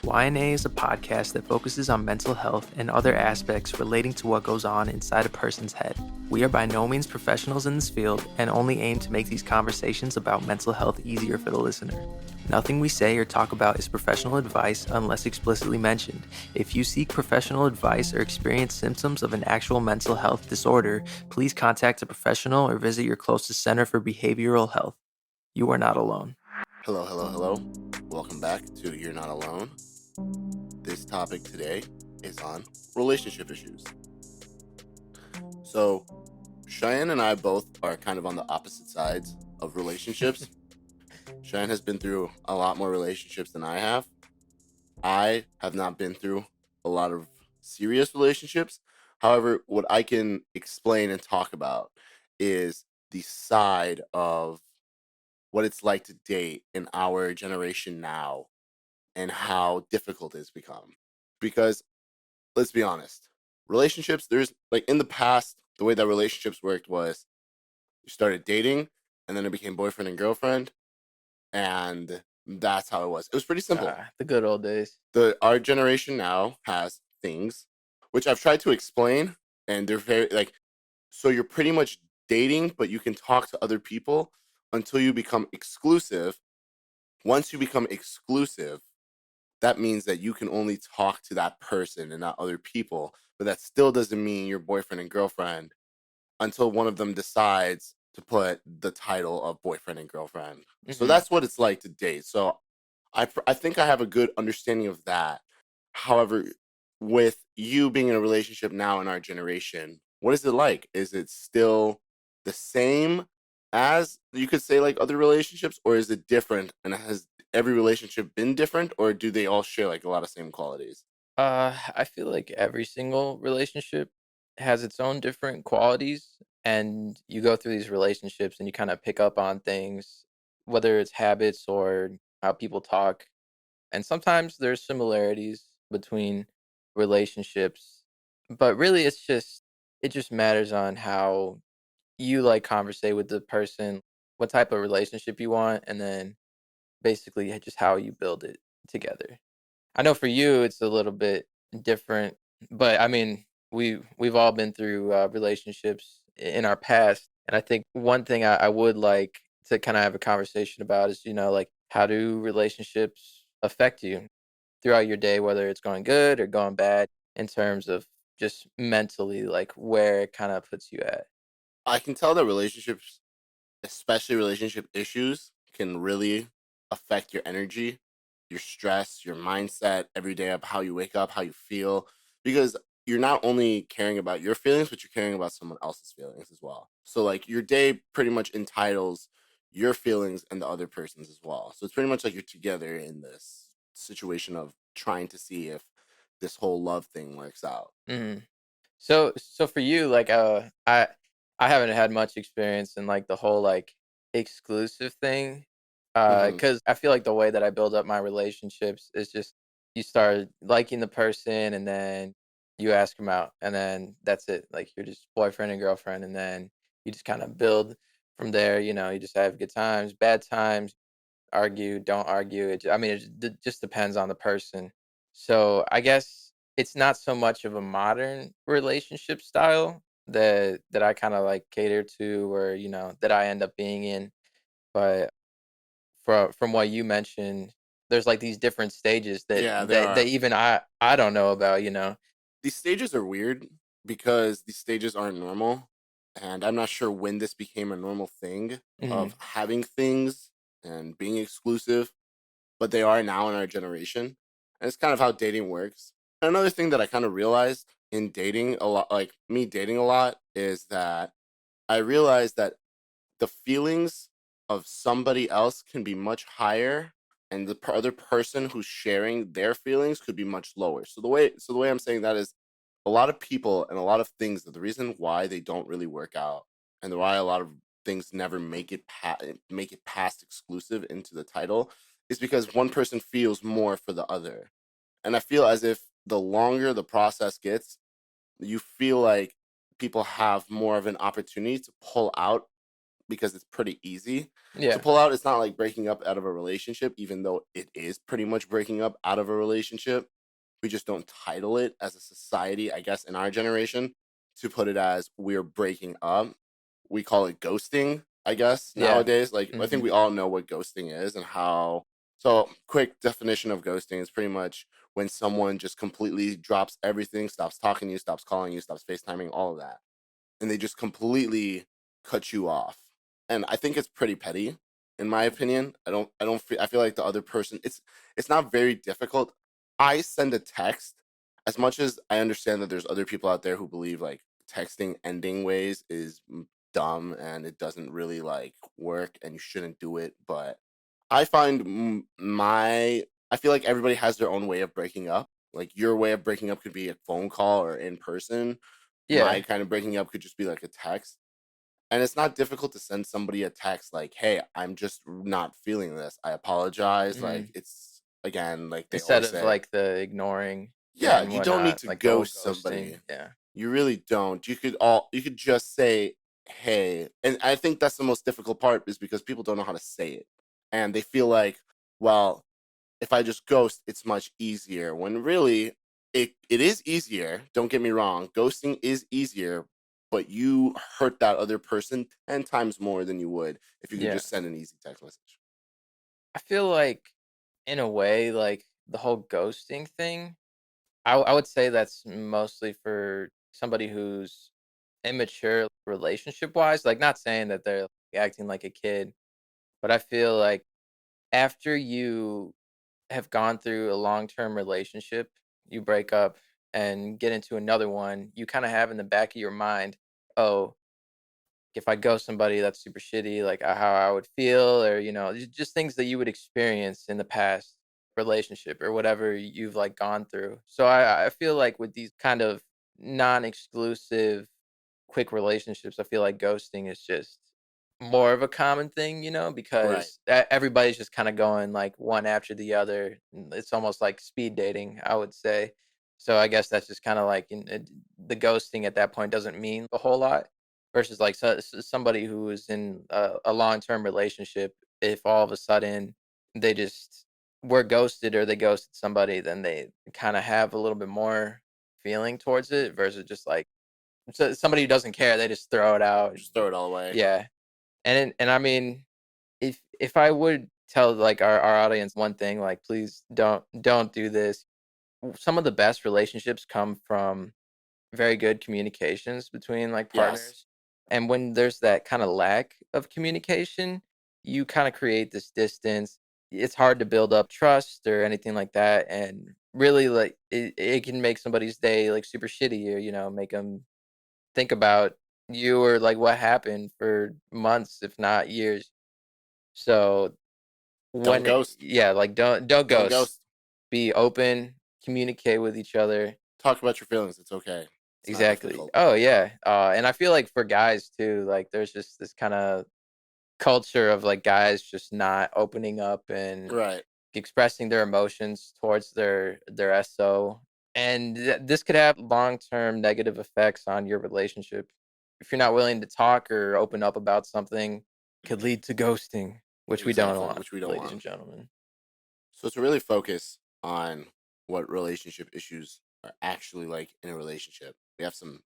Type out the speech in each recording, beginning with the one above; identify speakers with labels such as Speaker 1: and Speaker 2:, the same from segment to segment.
Speaker 1: YNA is a podcast that focuses on mental health and other aspects relating to what goes on inside a person's head. We are by no means professionals in this field and only aim to make these conversations about mental health easier for the listener. Nothing we say or talk about is professional advice unless explicitly mentioned. If you seek professional advice or experience symptoms of an actual mental health disorder, please contact a professional or visit your closest center for behavioral health. You are not alone.
Speaker 2: Hello. Welcome back to You're Not Alone. This topic today is on relationship issues. So, Cheyenne and I both are kind of on the opposite sides of relationships. Cheyenne has been through a lot more relationships than I have. I have not been through a lot of serious relationships. However, what I can explain and talk about is the side of what it's like to date in our generation now and how difficult it's become. Because let's be honest, relationships, there's like in the past, the way that relationships worked was you started dating and then it became boyfriend and girlfriend, and that's how it was. It was pretty simple.
Speaker 1: The good old days.
Speaker 2: Our generation now has things which I've tried to explain, and they're very like, so you're pretty much dating, but you can talk to other people until you become exclusive. Once you become exclusive, that means that you can only talk to that person and not other people. But that still doesn't mean you're boyfriend and girlfriend until one of them decides to put the title of boyfriend and girlfriend. So that's what it's like to date. So I think I have a good understanding of that. However, with you being in a relationship now in our generation, what is it like? Is it still the same as you could say like other relationships, or is it different? And has every relationship been different, or do they all share like a lot of same qualities?
Speaker 1: I feel like every single relationship has its own different qualities, and you go through these relationships and you kind of pick up on things, whether it's habits or how people talk. And sometimes there's similarities between relationships, but really it just matters on how you like conversate with the person, what type of relationship you want, and then basically just how you build it together. I know for you it's a little bit different, but I mean, we've all been through relationships in our past, and I think one thing I would like to kind of have a conversation about is, like how do relationships affect you throughout your day, whether it's going good or going bad, in terms of just mentally, like where it kind of puts you at.
Speaker 2: I can tell that relationships, especially relationship issues, can really affect your energy, your stress, your mindset every day of how you wake up, how you feel, because you're not only caring about your feelings, but you're caring about someone else's feelings as well. So, like, your day pretty much entitles your feelings and the other person's as well. So, it's pretty much like you're together in this situation of trying to see if this whole love thing works out.
Speaker 1: hmm So for you, like, I haven't had much experience in like the whole like exclusive thing,
Speaker 2: hmm
Speaker 1: because I feel like the way that I build up my relationships is just you start liking the person and then you ask them out and then that's it. Like you're just boyfriend and girlfriend, and then you just kind of build from there. You just have good times, bad times, argue, don't argue. I mean, it just depends on the person. So I guess it's not so much of a modern relationship style that I kind of like cater to, or that I end up being in. But from what you mentioned, there's like these different stages that
Speaker 2: Yeah, there
Speaker 1: that
Speaker 2: are.
Speaker 1: even I don't know about.
Speaker 2: These stages are weird because these stages aren't normal. And I'm not sure when this became a normal thing
Speaker 1: hmm
Speaker 2: of having things and being exclusive, but they are now in our generation. And it's kind of how dating works. Another thing that I kind of realized in dating a lot, like me dating a lot, is that I realized that the feelings of somebody else can be much higher, and the other person who's sharing their feelings could be much lower. So the way I'm saying that is a lot of people and a lot of things that the reason why they don't really work out and why a lot of things never make it past exclusive into the title is because one person feels more for the other. And I feel as if the longer the process gets, you feel like people have more of an opportunity to pull out because it's pretty easy to
Speaker 1: Yeah.
Speaker 2: pull out. It's not like breaking up out of a relationship, even though it is pretty much breaking up out of a relationship. We just don't title it as a society, I guess, in our generation to put it as we're breaking up. We call it ghosting, I guess,
Speaker 1: Yeah.
Speaker 2: nowadays. Like, I think
Speaker 1: Mhm.
Speaker 2: we all know what ghosting is and how. So, quick definition of ghosting is pretty much when someone just completely drops everything, stops talking to you, stops calling you, stops FaceTiming, all of that. And they just completely cut you off. And I think it's pretty petty, in my opinion. I feel like the other person, it's not very difficult. I send a text as much as I understand that there's other people out there who believe like texting ending ways is dumb and it doesn't really like work and you shouldn't do it. But I find I feel like everybody has their own way of breaking up. Like your way of breaking up could be a phone call or in person. My
Speaker 1: Yeah.
Speaker 2: kind of breaking up could just be like a text. And it's not difficult to send somebody a text like, "Hey, I'm just not feeling this. I apologize." Like
Speaker 1: Mhm.
Speaker 2: it's again, like they
Speaker 1: Instead
Speaker 2: always
Speaker 1: of,
Speaker 2: say,
Speaker 1: like, the ignoring
Speaker 2: yeah,
Speaker 1: and
Speaker 2: you don't need
Speaker 1: whatnot,
Speaker 2: to
Speaker 1: like the whole
Speaker 2: ghost
Speaker 1: ghosting.
Speaker 2: somebody.
Speaker 1: Yeah.
Speaker 2: You really don't. You could just say, "Hey." And I think that's the most difficult part is because people don't know how to say it. And they feel like, well, if I just ghost, it's much easier. When really it is easier. Don't get me wrong. Ghosting is easier, but you hurt that other person 10 times more than you would if you could
Speaker 1: Yeah.
Speaker 2: just send an easy text message.
Speaker 1: I feel like, in a way, like, the whole ghosting thing, I would say that's mostly for somebody who's immature relationship-wise, like, not saying that they're acting like a kid, but I feel like after you have gone through a long-term relationship, you break up and get into another one, you kinda have in the back of your mind, "Oh, if I ghost somebody that's super shitty, like, how I would feel," or, just things that you would experience in the past relationship or whatever you've, like, gone through. So I feel like with these kind of non-exclusive quick relationships, I feel like ghosting is just more of a common thing,
Speaker 2: Right.
Speaker 1: because everybody's just kind of going like one after the other. It's almost like speed dating, I would say. So I guess that's just kind of like the ghosting at that point doesn't mean a whole lot versus like somebody who is in a long-term relationship. If all of a sudden they just were ghosted or they ghosted somebody, then they kind of have a little bit more feeling towards it versus just like somebody who doesn't care, they just throw it out.
Speaker 2: Just throw it all away.
Speaker 1: Yeah, and I mean, if I would tell, like, our audience one thing, like, please don't do this. Some of the best relationships come from very good communications between, like,
Speaker 2: Yes.
Speaker 1: partners, and when there's that kinda lack of communication, you kinda create this distance. It's hard to build up trust or anything like that, and really, like, it can make somebody's day, like, super shitty or, make them think about you or like what happened for months, if not years. So
Speaker 2: Don't ghost.
Speaker 1: yeah, like don't
Speaker 2: Don't
Speaker 1: ghost.
Speaker 2: ghost.
Speaker 1: Be open, communicate with each other.
Speaker 2: Talk about your feelings. It's okay. It's not
Speaker 1: Exactly.
Speaker 2: difficult.
Speaker 1: Oh yeah. And I feel like for guys too, like there's just this kind of culture of like guys just not opening up and
Speaker 2: Right.
Speaker 1: expressing their emotions towards their SO. And this could have long-term negative effects on your relationship. If you're not willing to talk or open up about something, could lead to ghosting, which we don't
Speaker 2: Exactly,
Speaker 1: want,
Speaker 2: which we don't
Speaker 1: ladies
Speaker 2: want.
Speaker 1: and gentlemen.
Speaker 2: So to really focus on what relationship issues are actually like in a relationship, we have some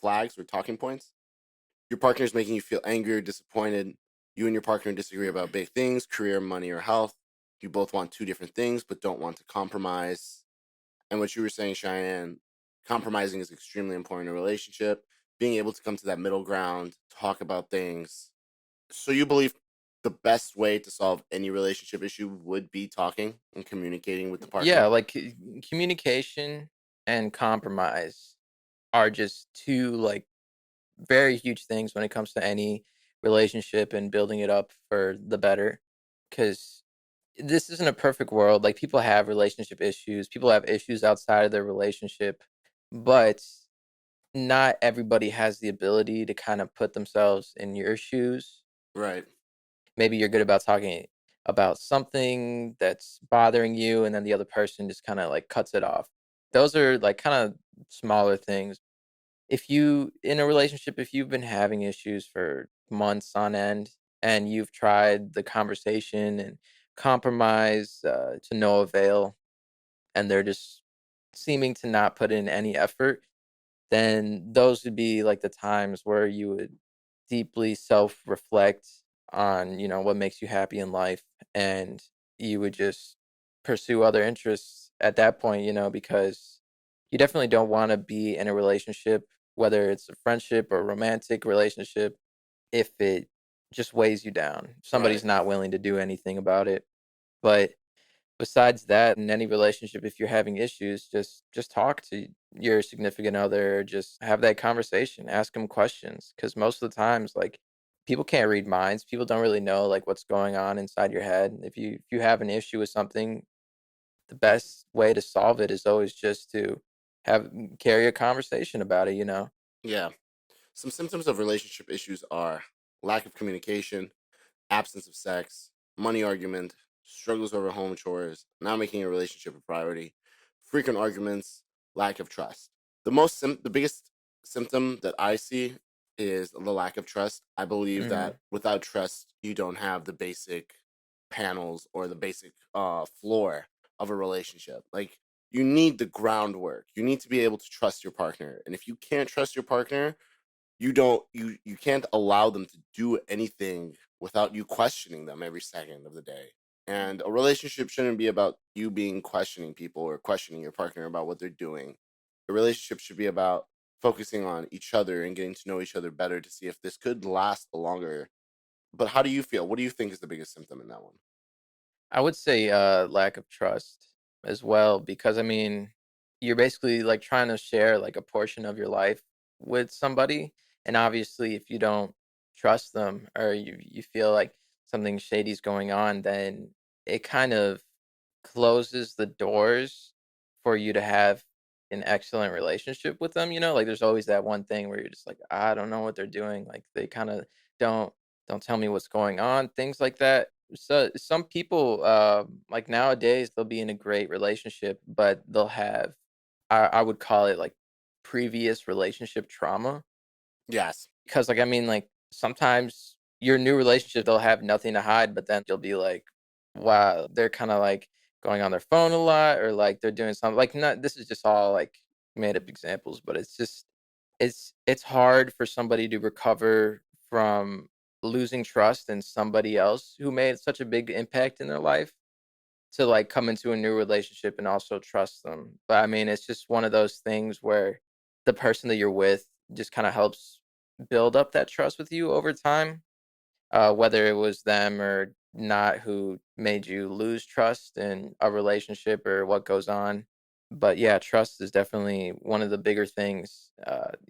Speaker 2: flags or talking points. Your partner is making you feel angry or disappointed. You and your partner disagree about big things, career, money, or health. You both want two different things but don't want to compromise. And what you were saying, Cheyenne, compromising is extremely important in a relationship. Being able to come to that middle ground, talk about things. So you believe the best way to solve any relationship issue would be talking and communicating with the
Speaker 1: Yeah,
Speaker 2: partner?
Speaker 1: like communication and compromise are just two like very huge things when it comes to any relationship and building it up for the better. Because this isn't a perfect world. Like people have relationship issues, people have issues outside of their relationship, but not everybody has the ability to kind of put themselves in your shoes.
Speaker 2: Right.
Speaker 1: Maybe you're good about talking about something that's bothering you, and then the other person just kind of like cuts it off. Those are like kind of smaller things. if you in a relationship, if you've been having issues for months on end and you've tried the conversation and compromise to no avail, and they're just seeming to not put in any effort, then those would be like the times where you would deeply self-reflect on, what makes you happy in life, and you would just pursue other interests at that point, because you definitely don't want to be in a relationship, whether it's a friendship or romantic relationship, if it just weighs you down.
Speaker 2: Right.
Speaker 1: Somebody's not willing to do anything about it. But besides that, in any relationship, if you're having issues, just talk to your significant other, just have that conversation, ask them questions, because most of the times, like, people can't read minds. People don't really know like what's going on inside your head. If you have an issue with something, the best way to solve it is always just to carry a conversation about it.
Speaker 2: Yeah. Some symptoms of relationship issues are lack of communication, absence of sex, money argument, struggles over home chores, not making a relationship a priority, frequent arguments, lack of trust. The biggest symptom that I see is the lack of trust. I believe that
Speaker 1: Mhm.
Speaker 2: without trust, you don't have the basic panels or the basic floor of a relationship. Like, you need the groundwork. You need to be able to trust your partner. And if you can't trust your partner, you can't allow them to do anything without you questioning them every second of the day. And a relationship shouldn't be about you being questioning people or questioning your partner about what they're doing. A relationship should be about focusing on each other and getting to know each other better to see if this could last longer. But how do you feel? What do you think is the biggest symptom in that one?
Speaker 1: I would say lack of trust as well, because I mean, you're basically like trying to share like a portion of your life with somebody, and obviously if you don't trust them, or you feel like something shady's going on, then it kind of closes the doors for you to have an excellent relationship with them. Like, there's always that one thing where you're just like, I don't know what they're doing. Like, they kind of don't don't tell me what's going on, things like that. So some people, like, nowadays, they'll be in a great relationship, but they'll have, I would call it like previous relationship trauma.
Speaker 2: Yes.
Speaker 1: Because, like, I mean, like, sometimes your new relationship, they'll have nothing to hide, but then you'll be like, wow, they're kind of like going on their phone a lot, or like they're doing something like, not, this is just all like made up examples, but it's hard for somebody to recover from losing trust in somebody else who made such a big impact in their life, to like come into a new relationship and also trust them. But I mean, it's just one of those things where the person that you're with just kind of helps build up that trust with you over time, whether it was them or not who made you lose trust in a relationship or what goes on. But yeah, trust is definitely one of the bigger things,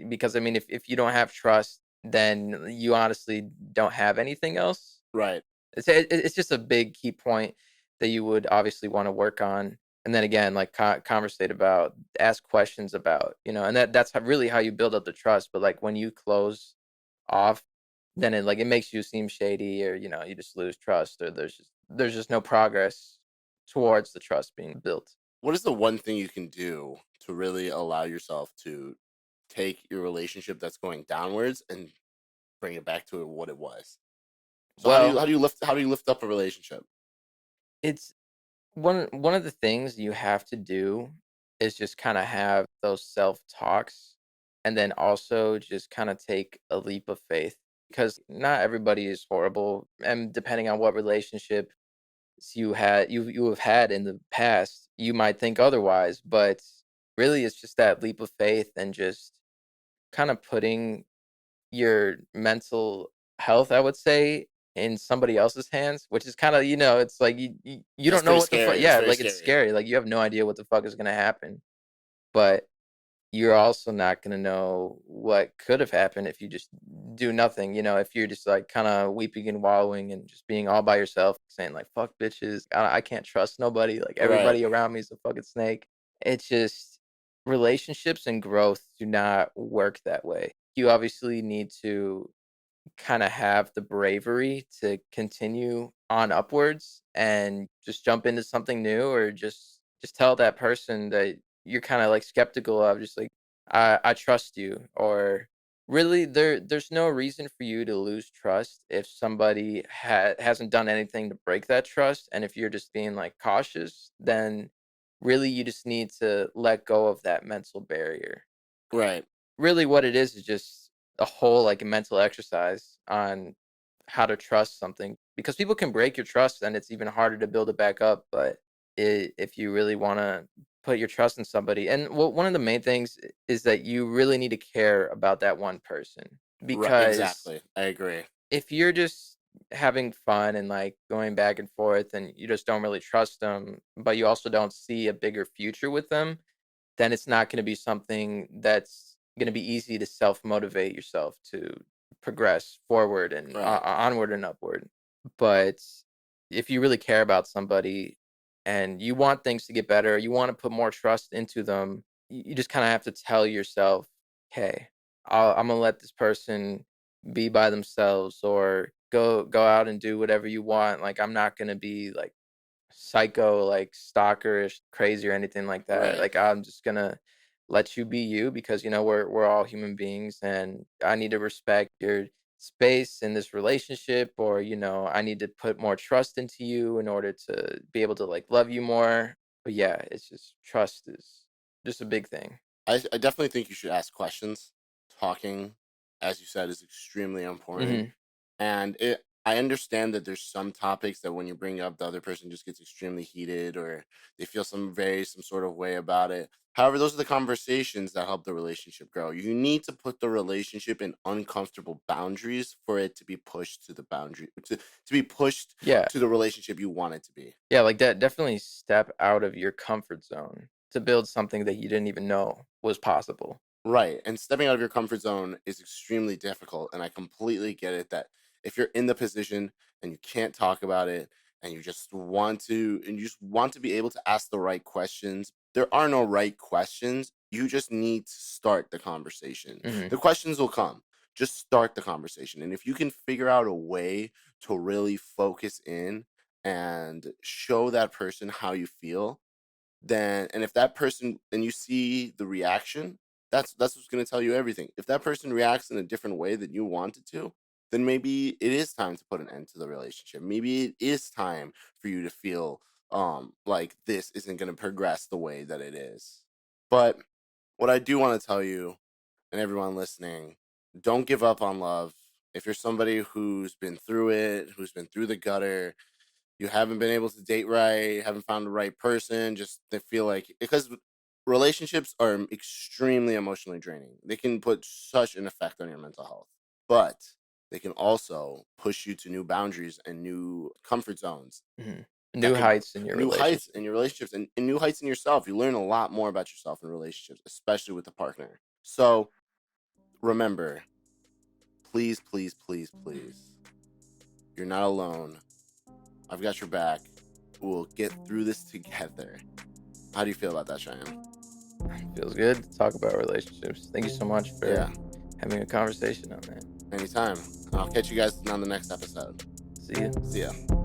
Speaker 1: because I mean, if you don't have trust, then you honestly don't have anything else.
Speaker 2: Right.
Speaker 1: It's just a big key point that you would obviously want to work on, and then again, like, conversate about, ask questions about, and that's really how you build up the trust. But like when you close off, then it makes you seem shady, or you just lose trust, or there's just no progress towards the trust being built.
Speaker 2: What is the one thing you can do to really allow yourself to take your relationship that's going downwards and bring it back to what it was? So
Speaker 1: Well,
Speaker 2: how do you lift up a relationship?
Speaker 1: it's one of the things you have to do is just kind of have those self talks, and then also just kind of take a leap of faith, because not everybody is horrible, and depending on what relationship you have had in the past, you might think otherwise. But really, it's just that leap of faith, and just kind of putting your mental health, I would say, in somebody else's hands, which is kind of, it's like you
Speaker 2: That's
Speaker 1: don't know
Speaker 2: pretty
Speaker 1: what the fuck.
Speaker 2: scary. That's
Speaker 1: Yeah,
Speaker 2: very
Speaker 1: like, it's
Speaker 2: scary.
Speaker 1: scary. Like, you have no idea what the fuck is gonna happen, but you're also not gonna know what could have happened if you just do nothing. If you're just like kind of weeping and wallowing and just being all by yourself, saying like "fuck bitches," I can't trust nobody. Like,
Speaker 2: Right.
Speaker 1: everybody around me is a fucking snake. It's just, relationships and growth do not work that way. You obviously need to kind of have the bravery to continue on upwards and just jump into something new, or just tell that person that you're kind of like skeptical of, just like, I trust you, or really there's no reason for you to lose trust if somebody hasn't done anything to break that trust. And if you're just being like cautious, then really you just need to let go of that mental barrier.
Speaker 2: Right.
Speaker 1: Really what it is just a whole like mental exercise on how to trust something, because people can break your trust and it's even harder to build it back up. But if you really want to put your trust in somebody, and one of the main things is that you really need to care about that one person,
Speaker 2: Right.
Speaker 1: because
Speaker 2: Exactly. I agree.
Speaker 1: if you're just having fun and like going back and forth and you just don't really trust them, but you also don't see a bigger future with them, then it's not going to be something that's going to be easy to self motivate yourself to progress forward and
Speaker 2: Right.
Speaker 1: onward and upward. But if you really care about somebody and you want things to get better, you want to put more trust into them, you just kind of have to tell yourself, hey, I'm going to let this person be by themselves, or go out and do whatever you want. Like, I'm not going to be like psycho, like stalkerish, crazy or anything like that.
Speaker 2: Right.
Speaker 1: Like, I'm just gonna let you be you, because we're all human beings, and I need to respect your space in this relationship, or I need to put more trust into you in order to be able to like love you more. But yeah, it's just trust is just a big thing.
Speaker 2: I definitely think you should ask questions. Talking, as you said, is extremely important.
Speaker 1: Hmm.
Speaker 2: And I understand that there's some topics that when you bring up, the other person just gets extremely heated or they feel some sort of way about it. However, those are the conversations that help the relationship grow. You need to put the relationship in uncomfortable boundaries for it to be pushed to the boundary to be pushed
Speaker 1: Yeah.
Speaker 2: to the relationship you want it to be.
Speaker 1: Yeah, like that, definitely step out of your comfort zone to build something that you didn't even know was possible.
Speaker 2: Right. And stepping out of your comfort zone is extremely difficult. And I completely get it that if you're in the position and you can't talk about it and you just want to be able to ask the right questions, there are no right questions. You just need to start the conversation.
Speaker 1: Hmm.
Speaker 2: The questions will come. Just start the conversation. And if you can figure out a way to really focus in and show that person how you feel, then and if that person and you see the reaction, that's what's going to tell you everything. If that person reacts in a different way than you wanted to, then maybe it is time to put an end to the relationship. Maybe it is time for you to feel like this isn't going to progress the way that it is. But what I do want to tell you and everyone listening, don't give up on love. If you're somebody who's been through it, who's been through the gutter, you haven't been able to date right, haven't found the right person, just they feel like because relationships are extremely emotionally draining. They can put such an effect on your mental health, but they can also push you to new boundaries and new comfort zones
Speaker 1: Hmm.
Speaker 2: that
Speaker 1: New
Speaker 2: could
Speaker 1: heights in your
Speaker 2: new heights
Speaker 1: relationship.
Speaker 2: in your relationships and new heights in yourself. You learn a lot more about yourself in relationships, especially with a partner. So remember, please, please, please, please, you're not alone. I've got your back. We'll get through this together. How do you feel about that, Cheyenne?
Speaker 1: Feels good to talk about relationships. Thank you so much for
Speaker 2: Yeah,
Speaker 1: having a conversation on that.
Speaker 2: anytime. I'll catch you guys on the next episode.
Speaker 1: See you.
Speaker 2: See ya.